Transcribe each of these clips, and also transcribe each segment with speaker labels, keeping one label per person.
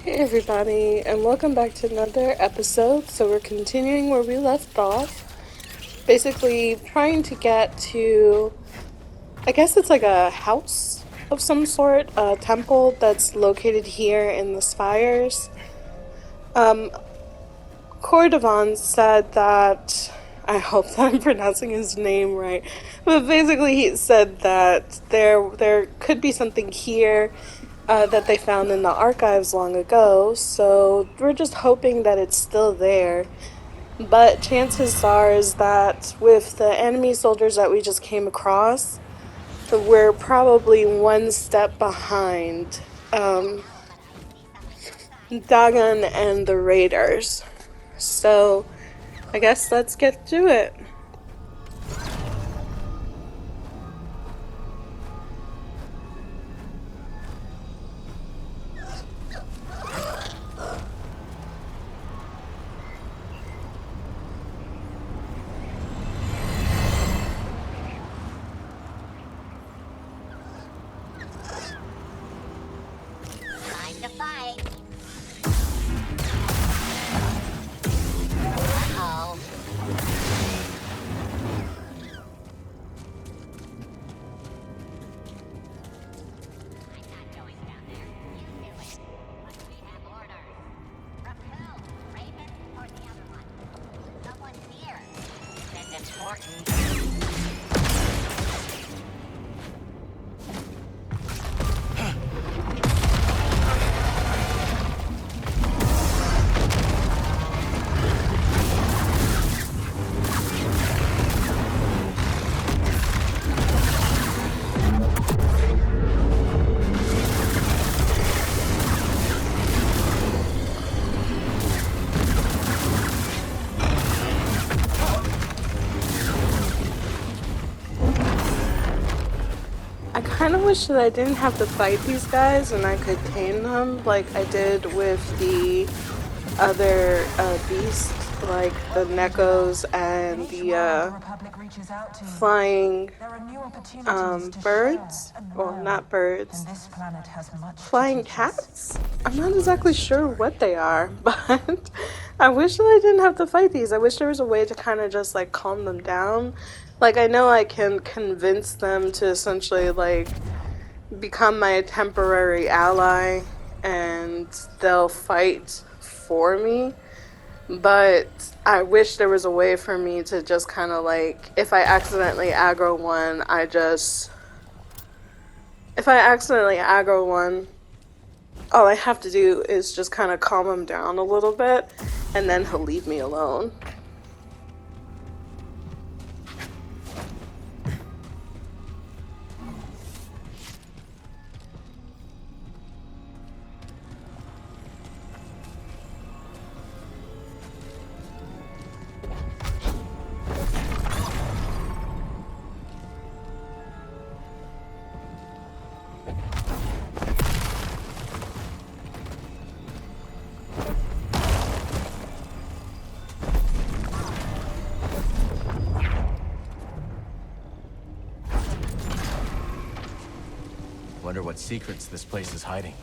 Speaker 1: Hey everybody, and welcome back to another episode. So we're continuing where we left off. Basically trying to get to, I guess it's like a house of some sort, a temple that's located here in the spires. Um, Cordovan said that, I hope that I'm pronouncing his name right, but basically he said that there could be something here that they found in the archives long ago, so we're just hoping that it's still there. But chances are is that with the enemy soldiers that we just came across, we're probably one step behind Dagon and the Raiders. So I guess let's get to it.
Speaker 2: Time to fight. Uh-oh. I'm not going down there. You do it. But we have orders. From who? Raven or the other one? Someone's here. This is important.
Speaker 1: I kind of wish that I didn't have to fight these guys and I could tame them like I did with the other beasts, like the Nekos and the flying birds. Well, not birds. Flying cats? I'm not exactly sure what they are, but I wish that I didn't have to fight these. I wish there was a way to kind of just like calm them down. Like, I know I can convince them to essentially like become my temporary ally and they'll fight for me. But I wish there was a way for me to just kind of like, if I accidentally aggro one, all I have to do is just kind of calm him down a little bit and then he'll leave me alone.
Speaker 3: Wonder what secrets this place is hiding.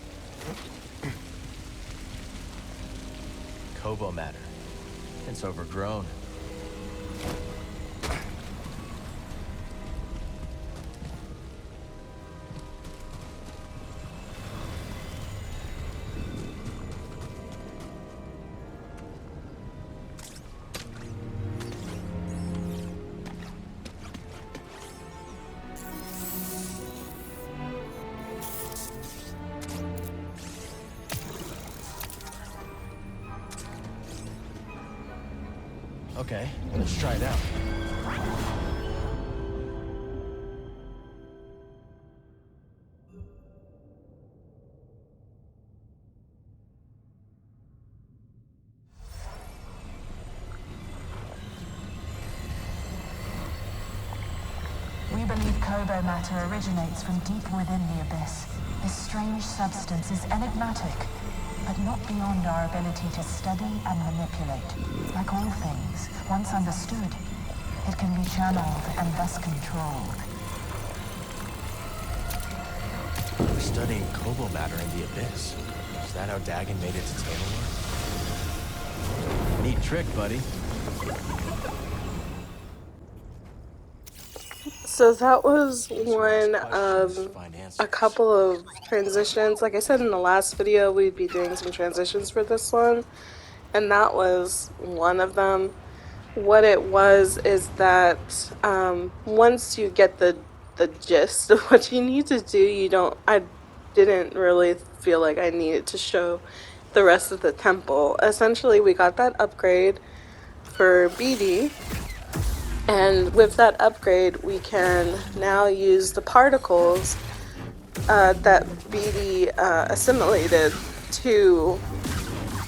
Speaker 3: Kobo matter. It's overgrown. Okay, let's try it out.
Speaker 4: We believe Kobo matter originates from deep within the Abyss. This strange substance is enigmatic, but not beyond our ability to study and manipulate. Like all things, once understood, it can be channeled and thus controlled.
Speaker 3: We're studying Kobo matter in the Abyss. that how Dagon made it to Taylor? Neat trick, buddy.
Speaker 1: So that was one of a couple of transitions. Like I said in the last video, we'd be doing some transitions for this one, and that was one of them. What it was is that once you get the gist of what you need to do, I didn't really feel like I needed to show the rest of the temple. Essentially, we got that upgrade for BD, and with that upgrade, we can now use the particles that BD assimilated to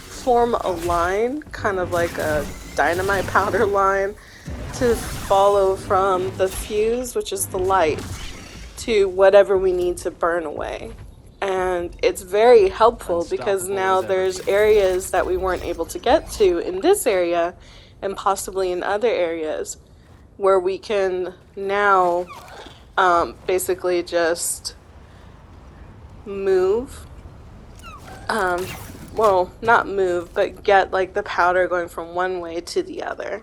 Speaker 1: form a line, kind of like a dynamite powder line, to follow from the fuse, which is the light, to whatever we need to burn away. And it's very helpful because now there's areas that we weren't able to get to in this area and possibly in other areas where we can now basically just move. Well, not move, but get like the powder going from one way to the other.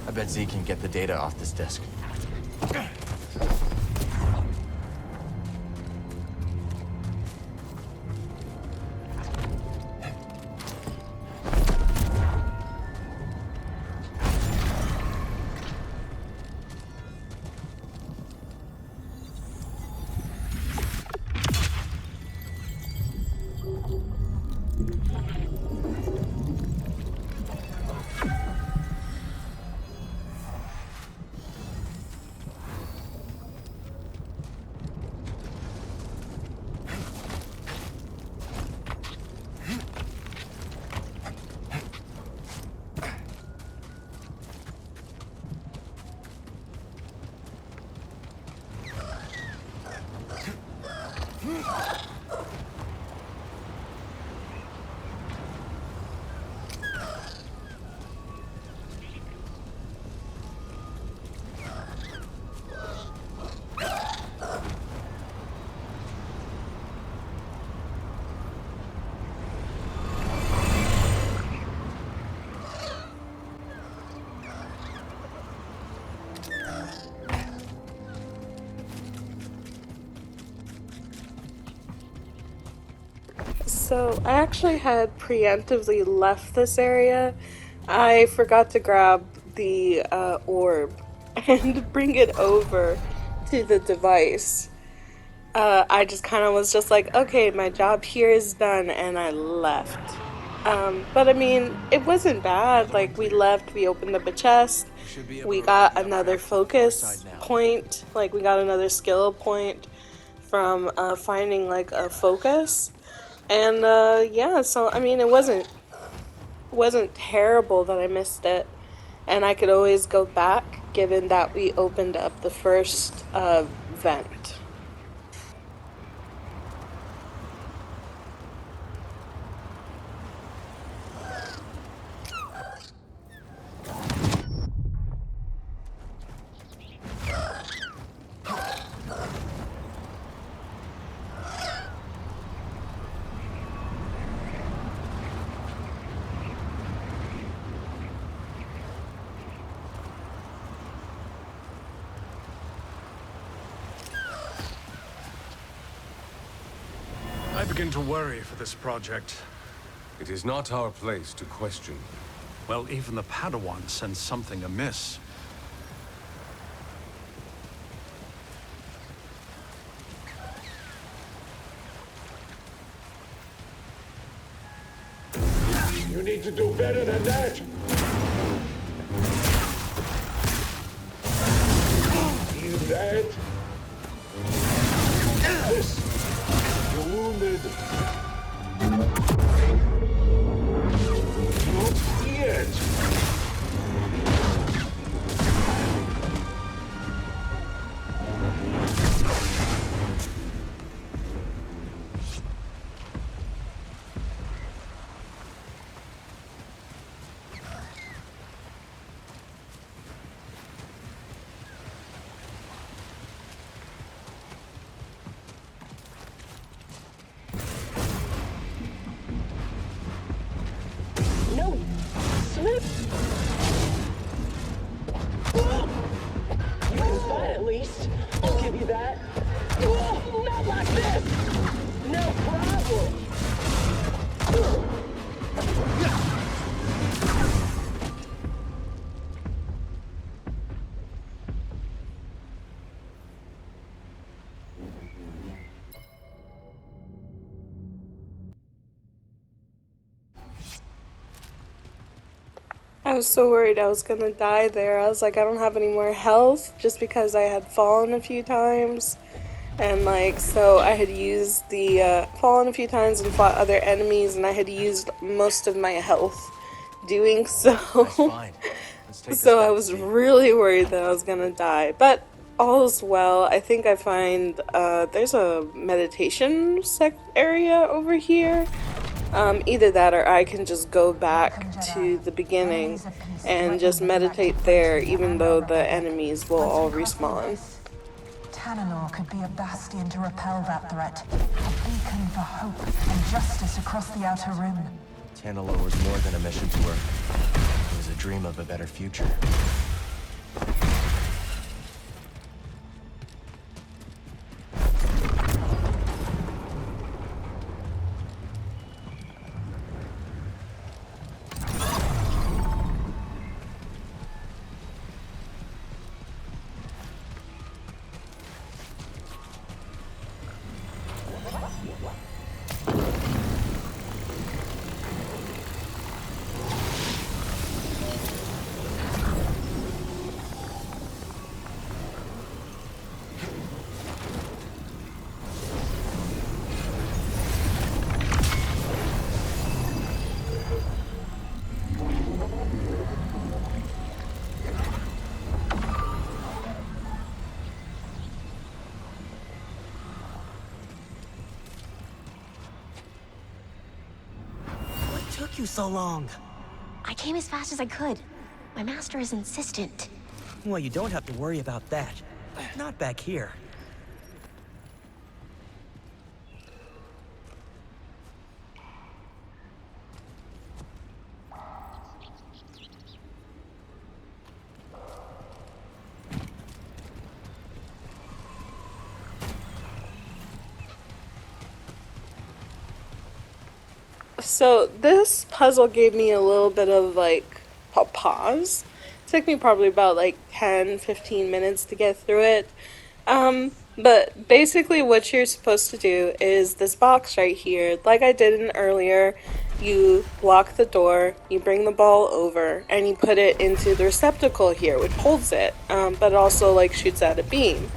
Speaker 3: I bet Z can get the data off this disk.
Speaker 1: So I actually had preemptively left this area. I forgot to grab the orb and bring it over to the device. I just kind of was just like, okay, my job here is done, and I left. But I mean, it wasn't bad. Like, we left, we opened up a chest, we got another focus point, like, we got another skill point from finding like a focus. And yeah, so I mean, it wasn't terrible that I missed it, and I could always go back given that we opened up the first vent.
Speaker 5: I begin to worry for this project. It is not our place to question.
Speaker 6: Well, even the Padawan sense something amiss.
Speaker 7: You need to do better than that. Feel that? This. You're wounded. Not yet.
Speaker 8: No! Slip! You can fight at least. I'll give you that. Not like this! No problem!
Speaker 1: I was so worried I was gonna die there. I was like, I don't have any more health just because I had fallen a few times. And like, so I had used the, fallen a few times and fought other enemies, and I had used most of my health doing so.
Speaker 3: That's fine. Let's take this
Speaker 1: So I
Speaker 3: back
Speaker 1: was
Speaker 3: to Jade.
Speaker 1: really worried that I was gonna die. But all is well. I think I find, there's a meditation area over here. Either that or I can just go back to the beginning and just meditate there, even though the enemies will all respawn.
Speaker 4: Tananor could be a bastion to repel that threat. A beacon for hope and justice across the Outer Rim.
Speaker 3: Tanalo was more than a mission to her. It was a dream of a better future.
Speaker 9: Took you so long?
Speaker 2: I came as fast as I could. My master is insistent.
Speaker 9: Well, you don't have to worry about that. Not back here.
Speaker 1: So this puzzle gave me a little bit of like a pause. It took me probably about like 10-15 minutes to get through it. But basically what you're supposed to do is this box right here, like I did in earlier, you lock the door, you bring the ball over, and you put it into the receptacle here, which holds it, but also like shoots out a beam.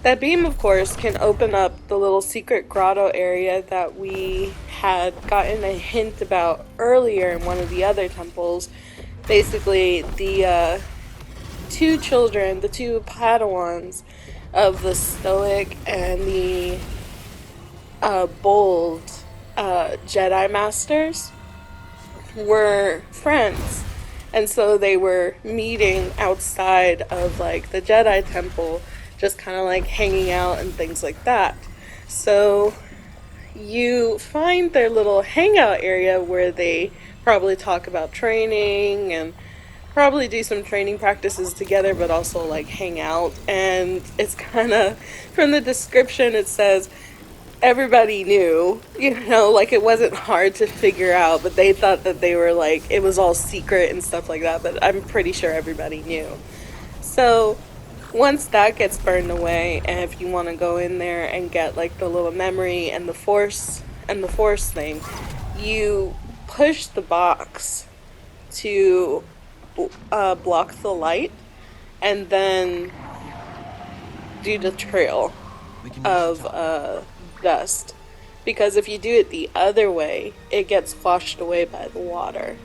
Speaker 1: That beam, of course, can open up the little secret grotto area that we had gotten a hint about earlier in one of the other temples. Basically, the two children, the two Padawans of the stoic and the bold Jedi masters were friends. And so they were meeting outside of like the Jedi temple, just kind of like hanging out and things like that. So you find their little hangout area where they probably talk about training and probably do some training practices together, but also like hang out. And it's kind of, from the description, it says everybody knew, like it wasn't hard to figure out, but they thought that they were like, it was all secret and stuff like that, but I'm pretty sure everybody knew. So once that gets burned away, and if you want to go in there and get like the little memory and the force thing, you push the box to block the light, and then do the trail of dust. Because if you do it the other way, it gets washed away by the water.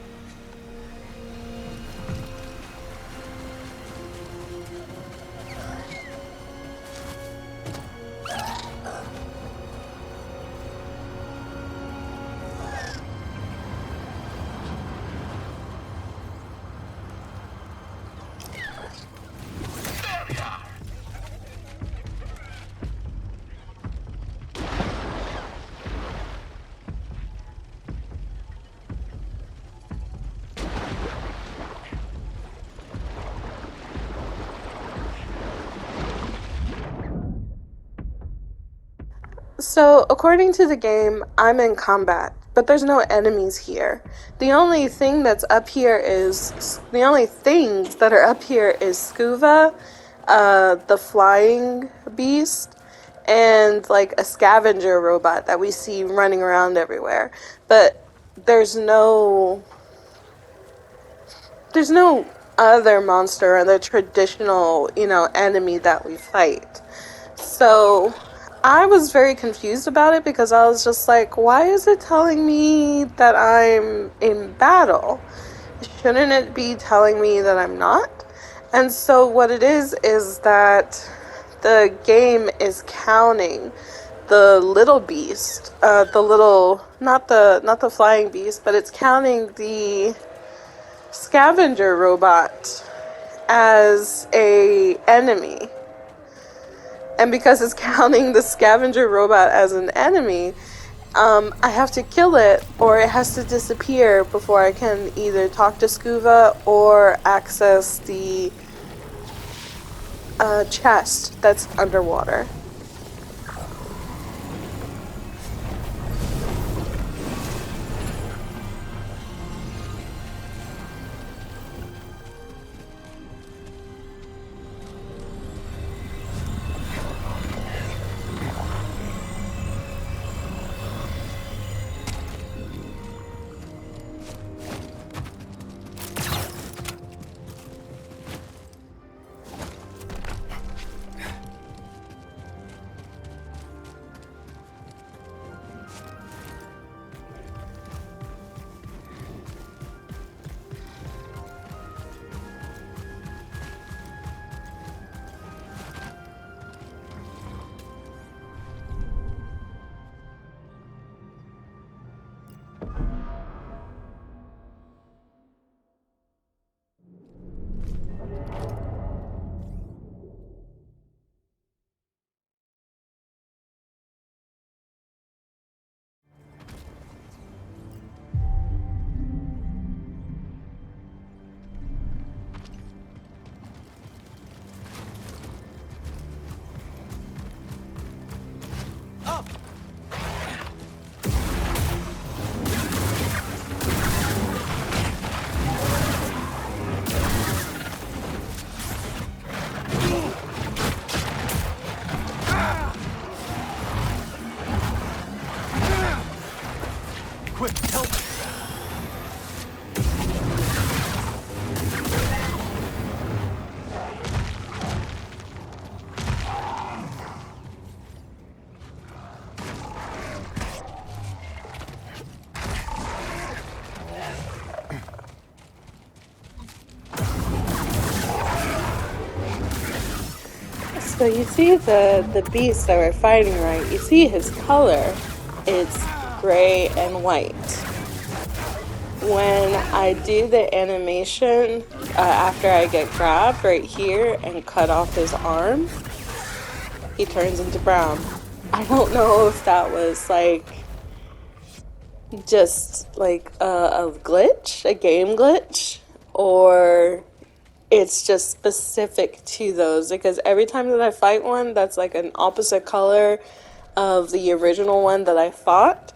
Speaker 1: So, according to the game, I'm in combat, but there's no enemies here. The only things that are up here is Scuva, the flying beast, and like a scavenger robot that we see running around everywhere. But there's no other monster or the traditional, enemy that we fight. So I was very confused about it because I was just like, why is it telling me that I'm in battle? Shouldn't it be telling me that I'm not? And so what it is that the game is counting the little beast, not the flying beast, but it's counting the scavenger robot as a enemy. And because it's counting the scavenger robot as an enemy, I have to kill it or it has to disappear before I can either talk to Scuva or access the chest that's underwater.
Speaker 6: Quick, help!
Speaker 1: So you see the beast that we're fighting, right? You see his color. It's gray and white. When I do the animation after I get grabbed right here and cut off his arm, he turns into brown. I don't know if that was like just like a glitch, a game glitch, or it's just specific to those, because every time that I fight one that's like an opposite color, of the original one that I fought.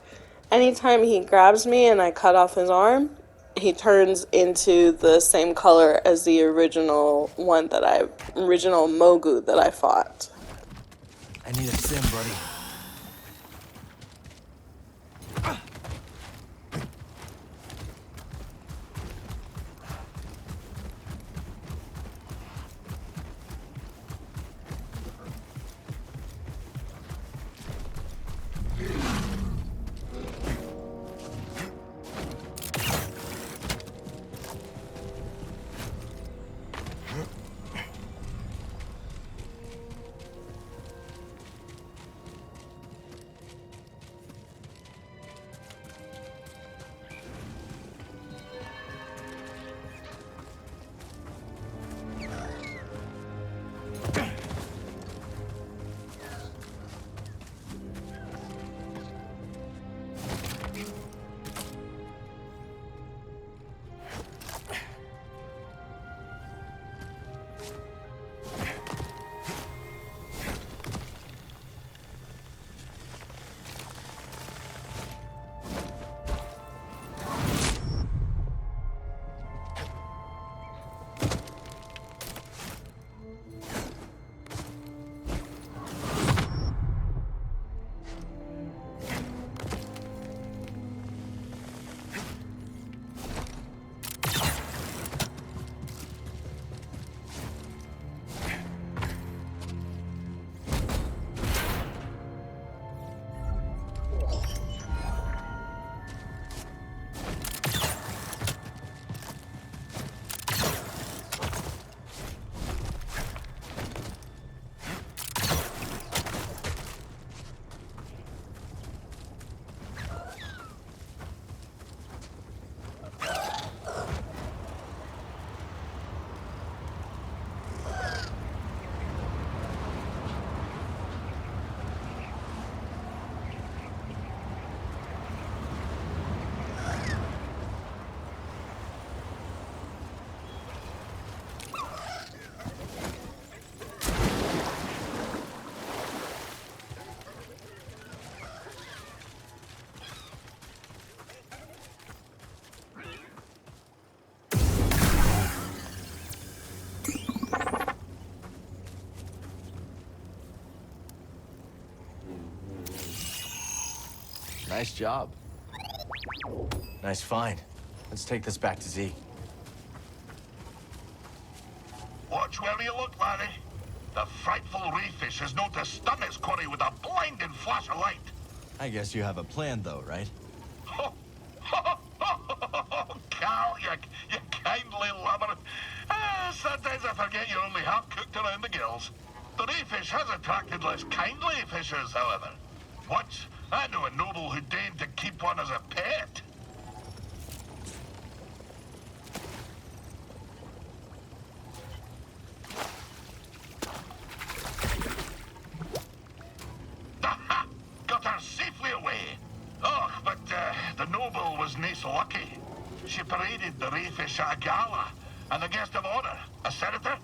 Speaker 1: Anytime he grabs me and I cut off his arm, he turns into the same color as the original original Mogu that I fought.
Speaker 3: I need a sim, buddy. Nice job. Nice find. Let's take this back to Z.
Speaker 10: Watch where you look, laddie. The frightful rayfish has known to stun his quarry with a blinding flash of light.
Speaker 3: I guess you have a plan, though, right?
Speaker 10: Cal, you kindly lover. Sometimes I forget you're only half cooked around the gills. The rayfish has attracted less kindly fishers, however. Once, I knew a noble who deigned to keep one as a pet. Got her safely away. Oh, but the noble was nae so lucky. She paraded the rayfish at a gala, and the guest of honor, a senator,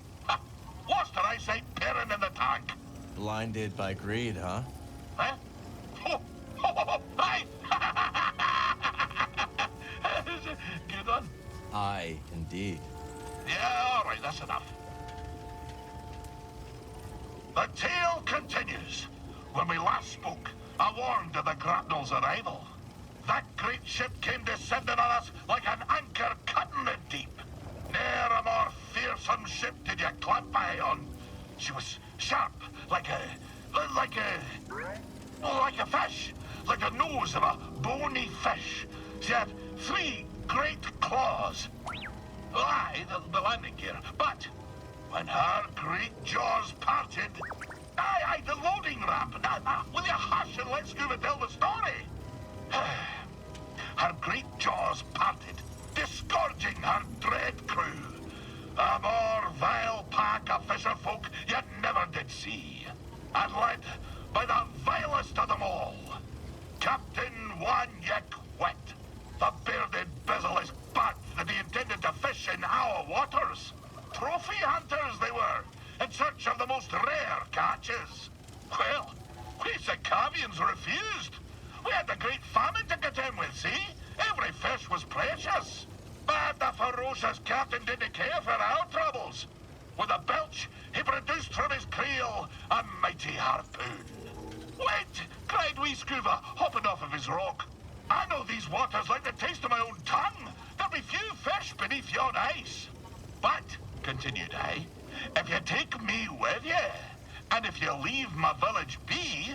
Speaker 10: lost her eyesight pairing in the tank.
Speaker 3: Blinded by greed, huh?
Speaker 10: Huh? Aye! Good one.
Speaker 3: Aye, indeed.
Speaker 10: Yeah, all right, that's enough. The tale continues. When we last spoke, I warned of the grapnel's arrival. That great ship came descending on us like an anchor cutting the deep. Ne'er a more fearsome ship did you clamp eye on. She was sharp, like a fish, like the nose of a bony fish. She had 3 great claws. Aye, the landing gear. But when her great jaws parted, aye, the loading ramp. Will you hush and let Scuba tell the story? Her great jaws parted, disgorging her dread crew. A more vile pack of fisherfolk you never did see. And led by the vilest of them all, Captain One-Yick Wet, the bearded, bezel-less bat that he intended to fish in our waters. Trophy hunters they were, in search of the most rare catches. Well, basic cavians refused. We had the Great Famine to contend with, see? Every fish was precious. But the ferocious captain didn't care for our troubles. With a belch, he produced from his creel a mighty harpoon. Wait! Cried wee Scuba, hopping off of his rock. I know these waters like the taste of my own tongue. There'll be few fish beneath yon ice. But, continued I, if you take me with you, and if you leave my village be,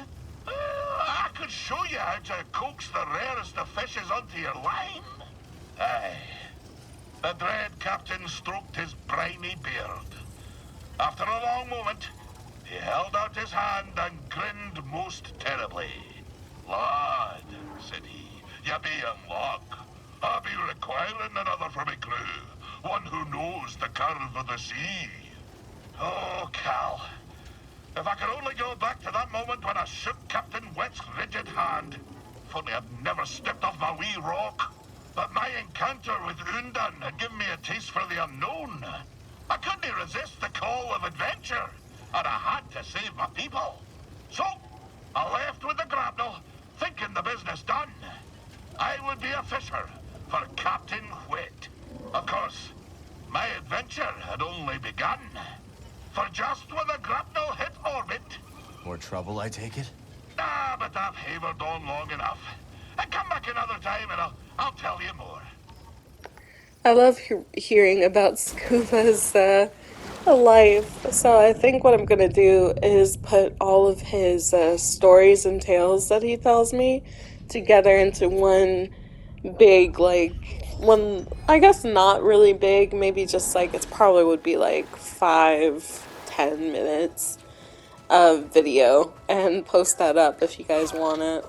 Speaker 10: I could show you how to coax the rarest of fishes onto your line. Aye. The dread captain stroked his briny beard. After a long moment, he held out his hand and grinned most terribly. Lad, said he, you be in luck. I'll be requiring another for my crew, one who knows the curve of the sea. Oh, Cal. If I could only go back to that moment when I shook Captain Wet's rigid hand. If only I'd never stepped off my wee rock. But my encounter with Undan had given me a taste for the unknown. I couldn't resist the call of adventure, and I had to save my people. So, I left with the grapnel, thinking the business done. I would be a fisher for Captain Wet. Of course, my adventure had only begun. For just when the grapnel hit orbit...
Speaker 3: More trouble, I take it?
Speaker 10: Ah, but I've havered on long enough. And come back another time and I'll tell you more.
Speaker 1: I love hearing about Scuba's life. So I think what I'm gonna do is put all of his stories and tales that he tells me together into one big, like, one, I guess not really big, maybe just like, it's probably would be like 5-10 minutes of video, and post that up if you guys want it.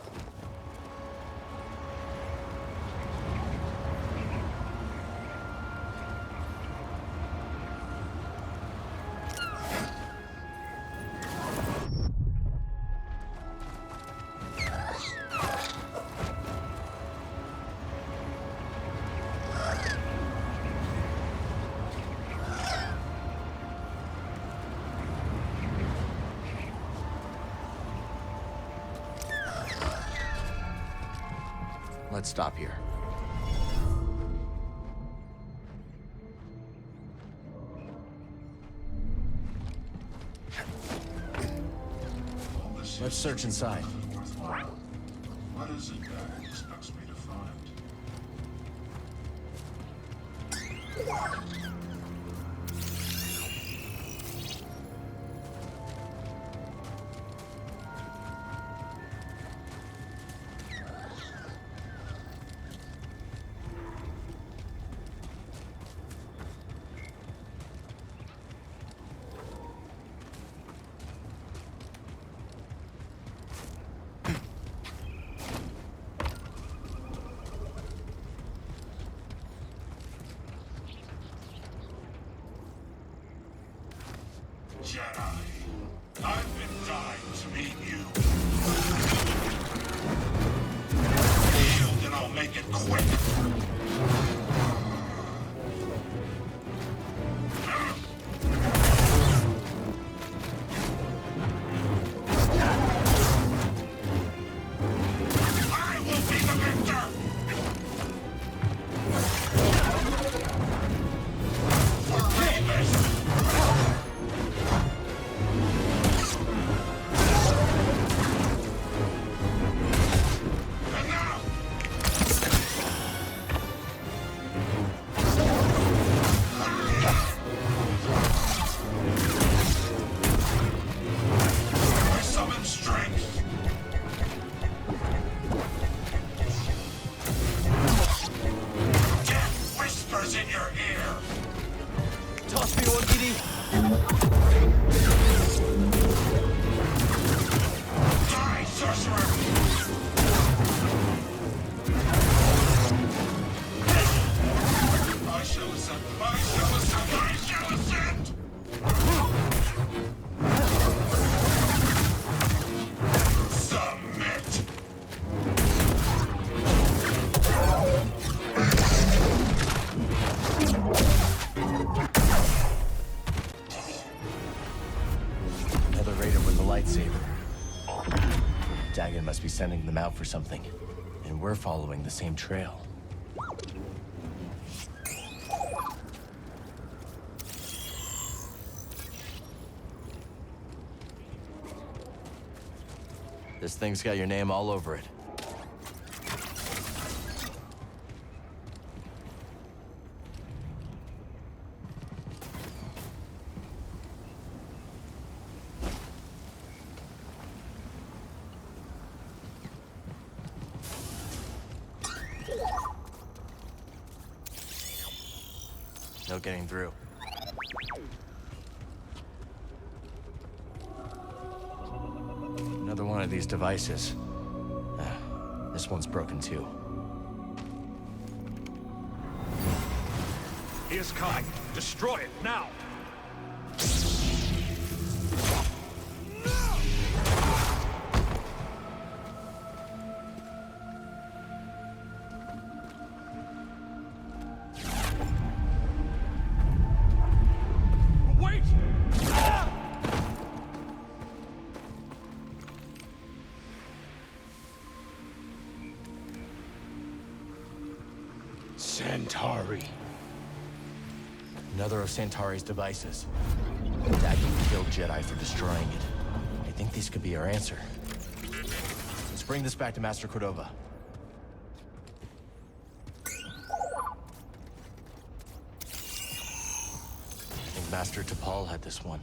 Speaker 3: Let's stop here. Let's search inside.
Speaker 10: What is it that he expects me to find? Jedi, I've been dying to meet you. Yield and I'll make it quick. I will be the victor! For Raven! In your ear.
Speaker 9: Toss me one, Giddy.
Speaker 10: Die, sorcerer! I shall ascend. I shall ascend. I shall ascend. Submit.
Speaker 3: Another raider with a lightsaber. must be sending them out for something. And we're following the same trail. This thing's got your name all over it. No getting through. Another one of these devices. This one's broken too.
Speaker 6: He is coming. Destroy it now. Wait!
Speaker 7: Centauri.
Speaker 3: Another of Centauri's devices. Dagon killed Jedi for destroying it. I think these could be our answer. Let's bring this back to Master Cordova. I think Master T'Pol had this one.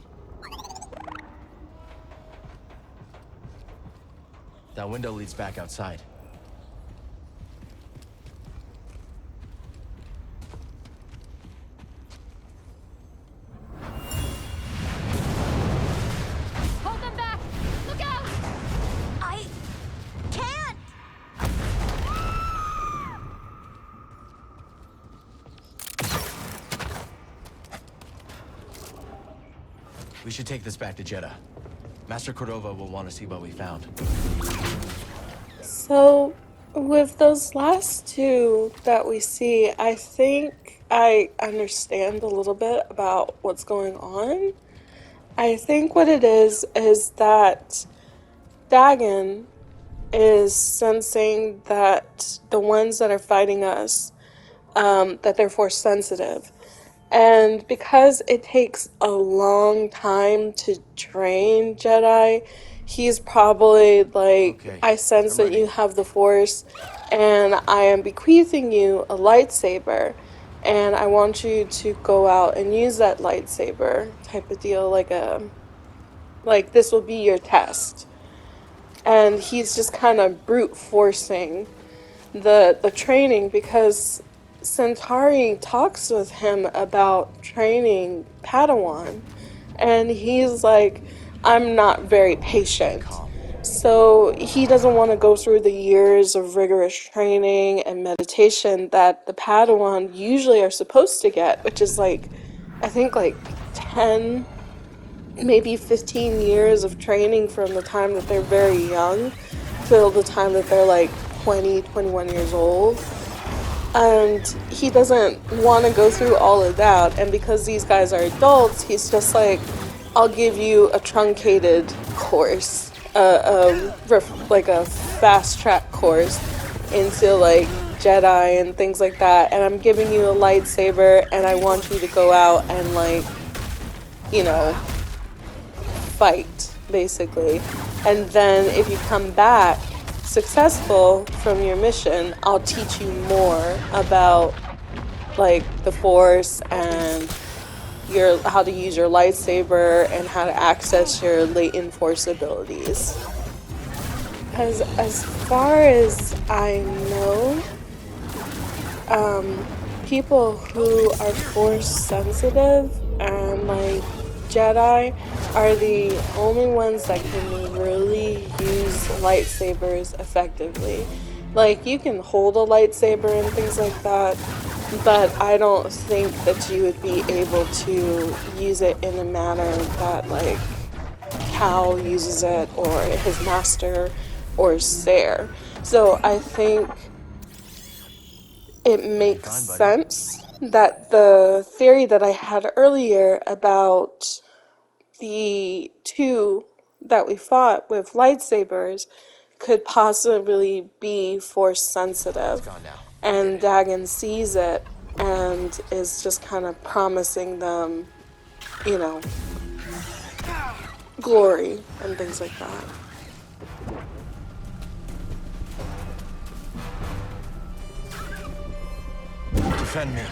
Speaker 3: That window leads back outside.
Speaker 2: Hold them back! Look out! I can't!
Speaker 3: We should take this back to Jeddah. Master Cordova will want to see what we found.
Speaker 1: So, with those last two that we see, I think I understand a little bit about what's going on. I think what it is that Dagon is sensing that the ones that are fighting us, that they're force sensitive. And because it takes a long time to train Jedi, he's probably like,
Speaker 3: Okay,
Speaker 1: I sense
Speaker 3: I'm
Speaker 1: that you
Speaker 3: ready.
Speaker 1: have the Force, and I am bequeathing you a lightsaber, and I want you to go out and use that lightsaber type of deal, like this will be your test. And he's just kind of brute forcing the training because Centauri talks with him about training Padawan, and he's like, I'm not very patient. So he doesn't want to go through the years of rigorous training and meditation that the Padawan usually are supposed to get, which is like, I think like 10, maybe 15 years of training from the time that they're very young till the time that they're like 20, 21 years old. And he doesn't want to go through all of that. And because these guys are adults, he's just like, I'll give you a truncated course, like a fast track course into like Jedi and things like that. And I'm giving you a lightsaber, and I want you to go out and like, fight, basically. And then if you come back successful from your mission, I'll teach you more about like the Force and how to use your lightsaber and how to access your latent Force abilities. Because as far as I know, people who are Force sensitive and like Jedi are the only ones that can really use lightsabers effectively. Like, you can hold a lightsaber and things like that, but I don't think that you would be able to use it in a manner that, like, Cal uses it, or his master, or Sayer. So I think it makes sense that the theory that I had earlier about the two that we fought with lightsabers could possibly be force sensitive.
Speaker 3: Gone now.
Speaker 1: And Dagon sees it and is just kind of promising them, you know, glory and things like that.
Speaker 3: Defend me.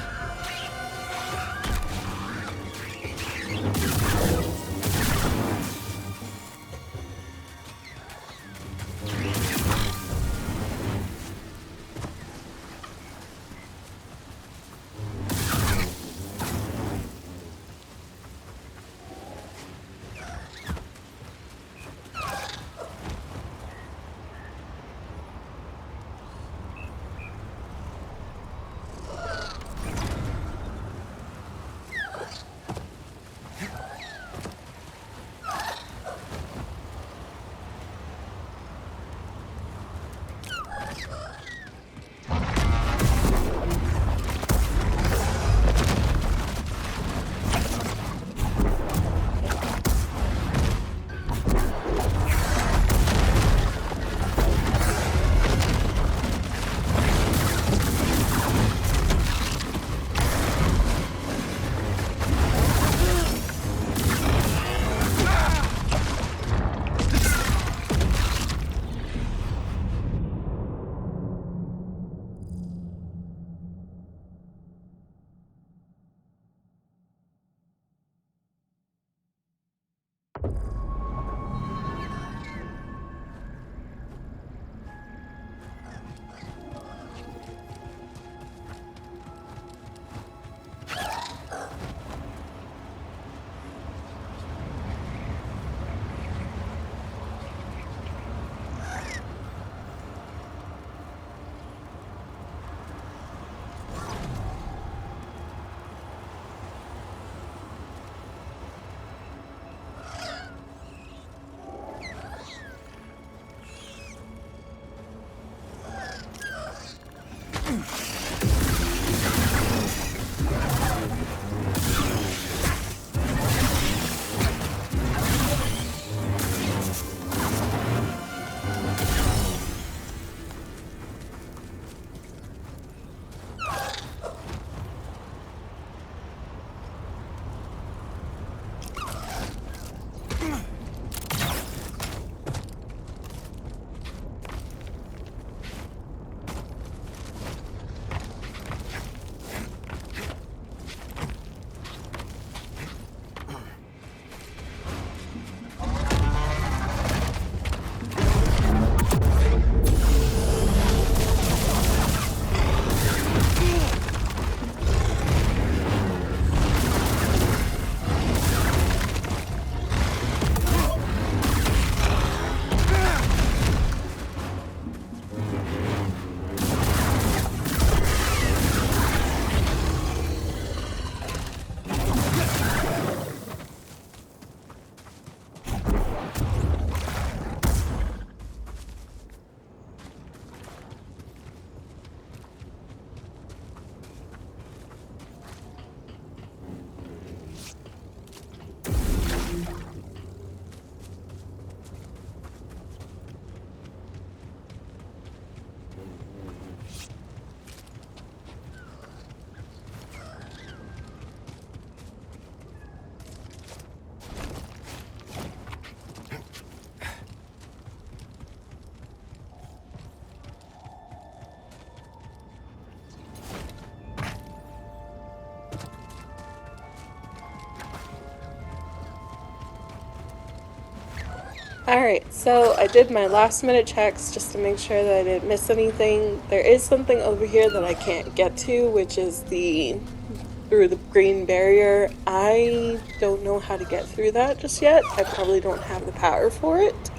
Speaker 1: Alright, so I did my last minute checks just to make sure that I didn't miss anything. There is something over here that I can't get to, which is through the green barrier. I don't know how to get through that just yet. I probably don't have the power for it.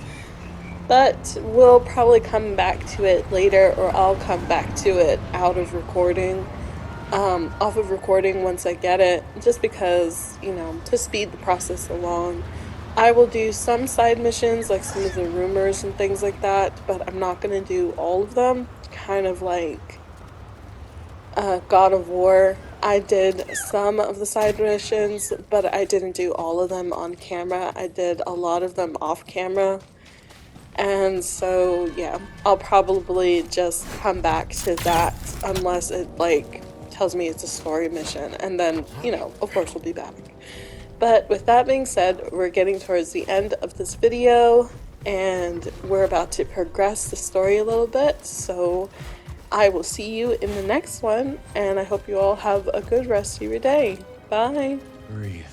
Speaker 1: But we'll probably come back to it later, or I'll come back to it out of recording. Off of recording once I get it, just because, you know, to speed the process along. I will do some side missions, like some of the rumors and things like that, but I'm not going to do all of them. Kind of like God of War. I did some of the side missions, but I didn't do all of them on camera. I did a lot of them off camera. And so, yeah, I'll probably just come back to that unless it, like, tells me it's a story mission. And then, you know, of course we'll be back. But with that being said, we're getting towards the end of this video, and we're about to progress the story a little bit. So I will see you in the next one, and I hope you all have a good rest of your day. Bye.
Speaker 3: Breathe.